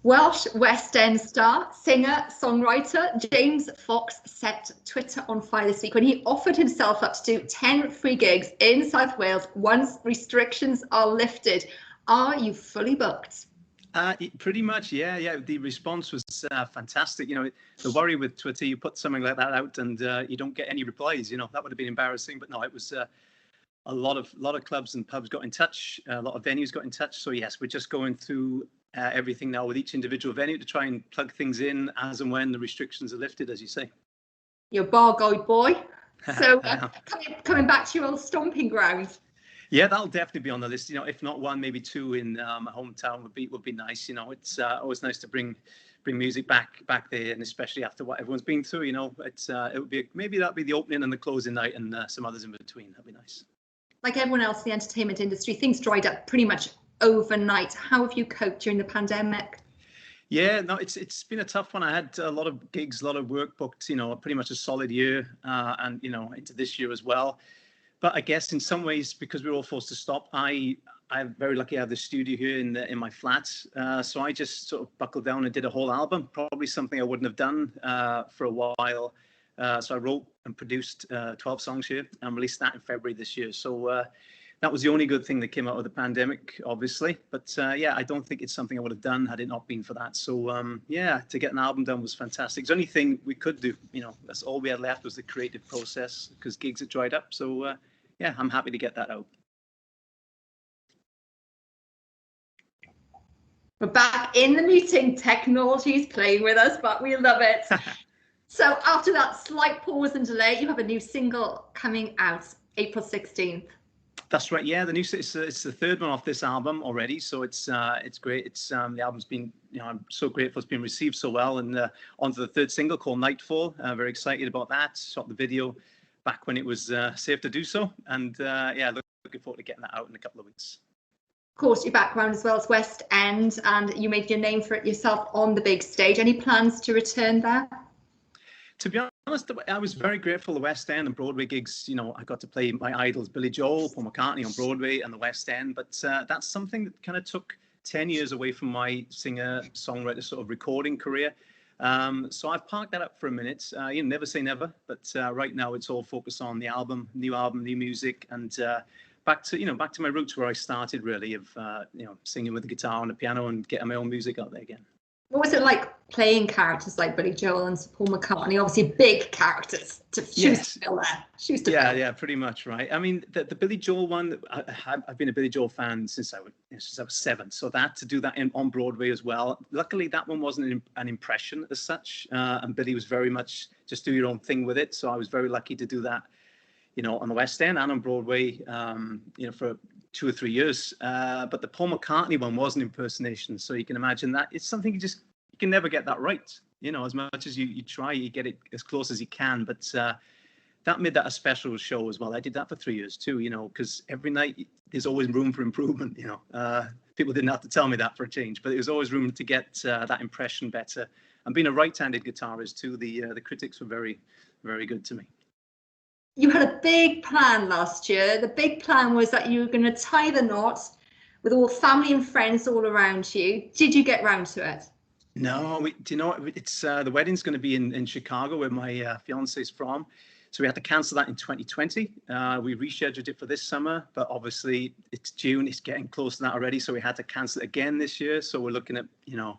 Welsh West End star, singer, songwriter James Fox set Twitter on fire this week when he offered himself up to do 10 free gigs in South Wales once restrictions are lifted. Are you fully booked? Pretty much, yeah. The response was fantastic. You know, the worry with Twitter, you put something like that out and you don't get any replies. You know, that would have been embarrassing. But no, it was a lot of clubs and pubs got in touch. A lot of venues got in touch. So yes, we're just going through everything now with each individual venue to try and plug things in as and when the restrictions are lifted, as you say. You're a bar guide boy. So coming back to your old stomping ground. Yeah, that'll definitely be on the list. You know, if not one, maybe two in my hometown would be nice. You know, it's always nice to bring music back there, and especially after what everyone's been through. You know, it would be maybe that'd be the opening and the closing night, and some others in between. That'd be nice. Like everyone else in the entertainment industry, things dried up pretty much overnight. How have you coped during the pandemic? Yeah, no, it's been a tough one. I had a lot of gigs, a lot of work booked. You know, pretty much a solid year, and you know, into this year as well. But I guess in some ways, because we were all forced to stop, I'm very lucky I have the studio here in my flat. So I just sort of buckled down and did a whole album, probably something I wouldn't have done for a while. So I wrote and produced 12 songs here and released that in February this year. So that was the only good thing that came out of the pandemic, obviously. But yeah, I don't think it's something I would have done had it not been for that. So yeah, to get an album done was fantastic. It's the only thing we could do. You know, that's all we had left was the creative process because gigs had dried up. So yeah, I'm happy to get that out. We're back in the meeting. Technology's playing with us, but we love it. So after that slight pause and delay, you have a new single coming out April 16th. That's right. Yeah, it's the third one off this album already, so it's great. It's the album's been, you know, I'm so grateful it's been received so well, and onto the third single called Nightfall. Very excited about that. Shot the video back when it was safe to do so, and yeah, looking forward to getting that out in a couple of weeks. Of course, your background as well as West End, and you made your name for it yourself on the big stage. Any plans to return there? To be honest, I was very grateful the West End and Broadway gigs. You know, I got to play my idols, Billy Joel, Paul McCartney on Broadway and the West End. But that's something that kind of took 10 years away from my singer-songwriter sort of recording career. So I've parked that up for a minute. You know, never say never. But right now it's all focused on the album, new music, and back to my roots where I started, really, of you know, singing with the guitar and the piano and getting my own music out there again. What was it like playing characters like Billy Joel and Paul McCartney? Obviously, big characters to fill there. Yeah, pretty much, right. I mean, the Billy Joel one, I've been a Billy Joel fan since I was 7. So to do that on Broadway as well. Luckily, that one wasn't an impression as such, and Billy was very much just do your own thing with it. So I was very lucky to do that, you know, on the West End and on Broadway, you know, for 2 or 3 years. But the Paul McCartney one was an impersonation. So you can imagine that it's something you can never get that right. You know, as much as you try, you get it as close as you can. But that made that a special show as well. I did that for 3 years too, you know, because every night there's always room for improvement, you know. People didn't have to tell me that for a change, but there was always room to get that impression better. And being a right-handed guitarist too, the critics were very, very good to me. You had a big plan last year. The big plan was that you were going to tie the knot with all family and friends all around you. Did you get round to it? No, do you know what? It's the wedding's going to be in Chicago, where my fiance is from. So we had to cancel that in 2020. We rescheduled it for this summer, but obviously it's June. It's getting close to that already. So we had to cancel it again this year. So we're looking at, you know,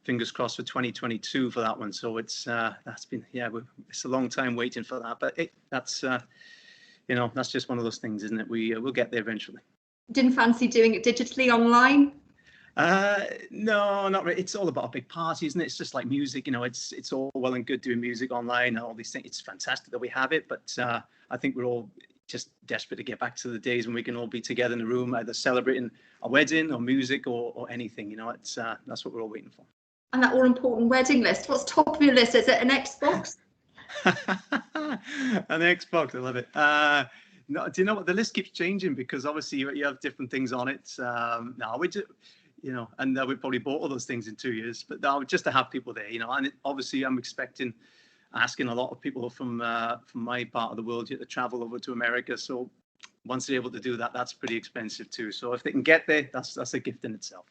fingers crossed for 2022 for that one. So it's that's been, yeah, it's a long time waiting for that. But that's you know, that's just one of those things, isn't it? We'll get there eventually. Didn't fancy doing it digitally online? No, not really. It's all about a big party, isn't it? It's just like music, you know. It's all well and good doing music online and all these things. It's fantastic that we have it, but I think we're all just desperate to get back to the days when we can all be together in a room, either celebrating a wedding or music or anything. You know, it's that's what we're all waiting for. And that all-important wedding list. What's top of your list? Is it an Xbox? An Xbox, I love it. No, do you know what? The list keeps changing because obviously you have different things on it. No, we just, you know, and we probably bought all those things in 2 years. But no, just to have people there, you know, and obviously I'm asking a lot of people from my part of the world to travel over to America. So once they're able to do that, that's pretty expensive too. So if they can get there, that's a gift in itself.